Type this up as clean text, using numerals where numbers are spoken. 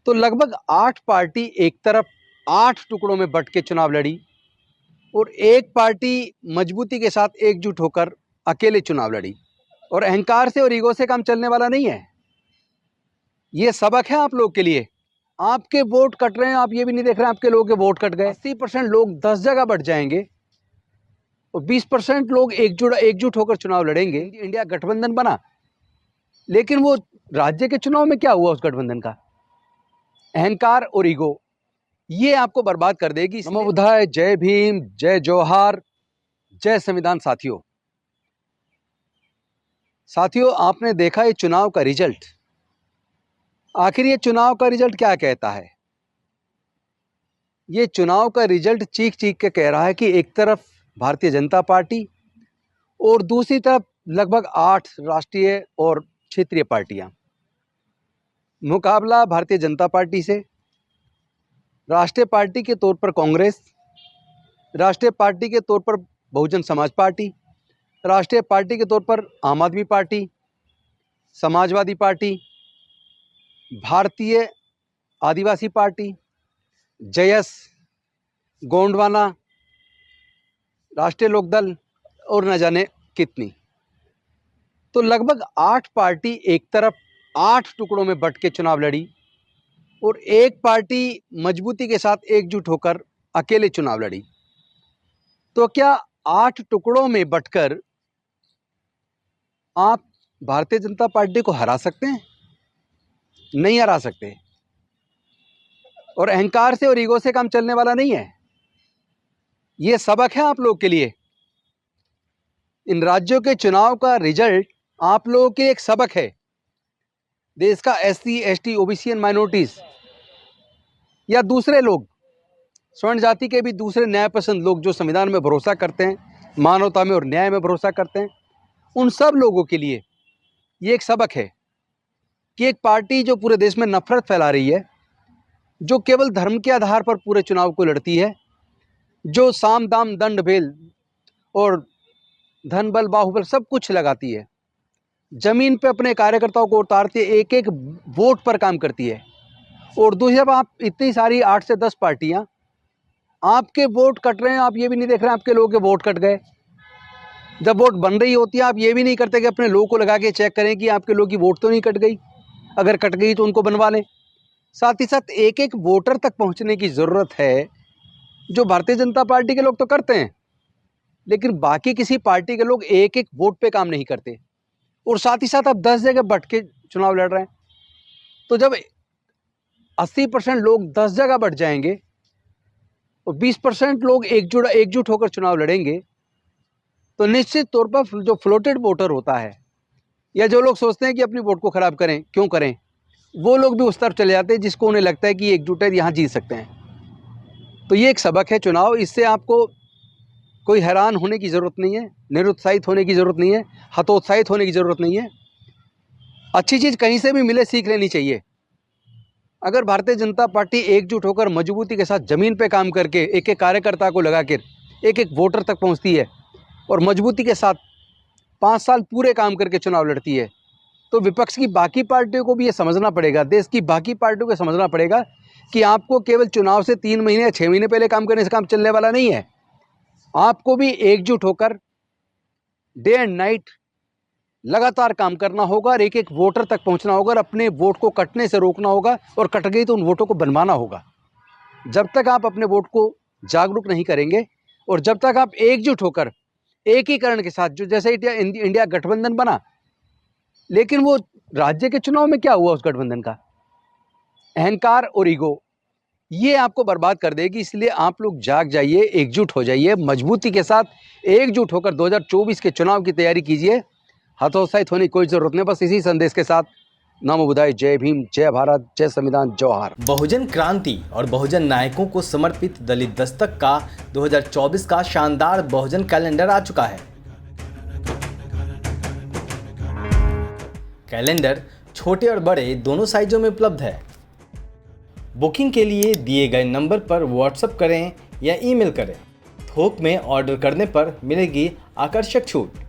तो लगभग 8 पार्टी एक तरफ 8 टुकड़ों में बंट के चुनाव लड़ी और एक पार्टी मजबूती के साथ एकजुट होकर अकेले चुनाव लड़ी। और अहंकार से और ईगो से काम चलने वाला नहीं है। ये सबक है आप लोग के लिए। आपके वोट कट रहे हैं, आप ये भी नहीं देख रहे हैं आपके लोगों के वोट कट गए। 80% लोग 10 जगह बट जाएंगे और 20% लोग एकजुट होकर चुनाव लड़ेंगे। इंडिया गठबंधन बना, लेकिन वो राज्य के चुनाव में क्या हुआ उस गठबंधन का? अहंकार और ईगो ये आपको बर्बाद कर देगी। नमो बुद्धाय, जय भीम, जय जोहार, जय संविधान। साथियों, आपने देखा ये चुनाव का रिजल्ट। आखिर ये चुनाव का रिजल्ट क्या कहता है? ये चुनाव का रिजल्ट चीख चीख के कह रहा है कि एक तरफ भारतीय जनता पार्टी और दूसरी तरफ लगभग 8 राष्ट्रीय और क्षेत्रीय पार्टियां। मुकाबला भारतीय जनता पार्टी से, राष्ट्रीय पार्टी के तौर पर कांग्रेस, राष्ट्रीय पार्टी के तौर पर बहुजन समाज पार्टी, राष्ट्रीय पार्टी के तौर पर आम आदमी पार्टी, समाजवादी पार्टी, भारतीय आदिवासी पार्टी, जयस, गोंडवाना, राष्ट्रीय लोकदल और न जाने कितनी। तो लगभग 8 पार्टी एक तरफ 8 टुकड़ों में बंट के चुनाव लड़ी और एक पार्टी मजबूती के साथ एकजुट होकर अकेले चुनाव लड़ी। तो क्या 8 टुकड़ों में बंटकर आप भारतीय जनता पार्टी को हरा सकते हैं? नहीं हरा सकते। और अहंकार से और ईगो से काम चलने वाला नहीं है। ये सबक है आप लोग के लिए। इन राज्यों के चुनाव का रिजल्ट आप लोगों के एक सबक है। देश का SC, ST, OBC and minorities या दूसरे लोग, स्वर्ण जाति के भी दूसरे न्यायपसंद लोग जो संविधान में भरोसा करते हैं, मानवता में और न्याय में भरोसा करते हैं, उन सब लोगों के लिए ये एक सबक है कि एक पार्टी जो पूरे देश में नफरत फैला रही है, जो केवल धर्म के आधार पर पूरे चुनाव को लड़ती है, जो साम दाम दंड भेद और धन बल बाहुबल सब कुछ लगाती है, जमीन पे अपने कार्यकर्ताओं को उतारती है, एक एक वोट पर काम करती है। और दूसरी जब आप इतनी सारी 8 से 10 पार्टियां, आपके वोट कट रहे हैं, आप ये भी नहीं देख रहे हैं आपके लोगों के वोट कट गए। जब वोट बन रही होती है, आप ये भी नहीं करते कि अपने लोगों को लगा के चेक करें कि आपके लोगों की वोट तो नहीं कट गई। अगर कट गई तो उनको बनवा लें। साथ ही साथ एक एक वोटर तक पहुंचने की ज़रूरत है, जो भारतीय जनता पार्टी के लोग तो करते हैं, लेकिन बाकी किसी पार्टी के लोग एक एक वोट पे काम नहीं करते। और साथ ही साथ आप 10 जगह बट के चुनाव लड़ रहे हैं। तो जब 80% लोग 10 जगह बट जाएंगे और 20% लोग एकजुट होकर चुनाव लड़ेंगे, तो निश्चित तौर पर जो फ्लोटेड वोटर होता है, या जो लोग सोचते हैं कि अपनी वोट को खराब करें, क्यों करें, वो लोग भी उस तरफ चले जाते हैं जिसको उन्हें लगता है कि एकजुट है, यहाँ जीत सकते हैं। तो ये एक सबक है चुनाव। इससे आपको कोई हैरान होने की ज़रूरत नहीं है, निरुत्साहित होने की ज़रूरत नहीं है, हतोत्साहित होने की ज़रूरत नहीं है। अच्छी चीज़ कहीं से भी मिले सीख लेनी चाहिए। अगर भारतीय जनता पार्टी एकजुट होकर मजबूती के साथ ज़मीन पे काम करके एक एक कार्यकर्ता को लगा कर एक एक वोटर तक पहुंचती है और मजबूती के साथ 5 साल पूरे काम करके चुनाव लड़ती है, तो विपक्ष की बाकी पार्टियों को भी ये समझना पड़ेगा, देश की बाकी पार्टियों को समझना पड़ेगा कि आपको केवल चुनाव से 3 महीने या 6 महीने पहले काम करने से काम चलने वाला नहीं है। आपको भी एकजुट होकर डे एंड नाइट लगातार काम करना होगा और एक एक वोटर तक पहुंचना होगा और अपने वोट को कटने से रोकना होगा, और कट गई तो उन वोटों को बनवाना होगा। जब तक आप अपने वोट को जागरूक नहीं करेंगे और जब तक आप एकजुट होकर एकीकरण के साथ, जो जैसे इंडिया गठबंधन बना, लेकिन वो राज्य के चुनाव में क्या हुआ उस गठबंधन का? अहंकार और ईगो ये आपको बर्बाद कर देगी। इसलिए आप लोग जाग जाइए, एकजुट हो जाइए, मजबूती के साथ एकजुट होकर 2024 के चुनाव की तैयारी कीजिए। हतोत्साहित होने की कोई जरूरत नहीं। बस इसी संदेश के साथ नमो बुद्धाय, जय भीम, जय भारत, जय संविधान, जोहार। बहुजन क्रांति और बहुजन नायकों को समर्पित दलित दस्तक का 2024 का शानदार बहुजन कैलेंडर आ चुका है। कैलेंडर छोटे और बड़े दोनों साइजों में उपलब्ध है। बुकिंग के लिए दिए गए नंबर पर व्हाट्सएप करें या ईमेल करें। थोक में ऑर्डर करने पर मिलेगी आकर्षक छूट।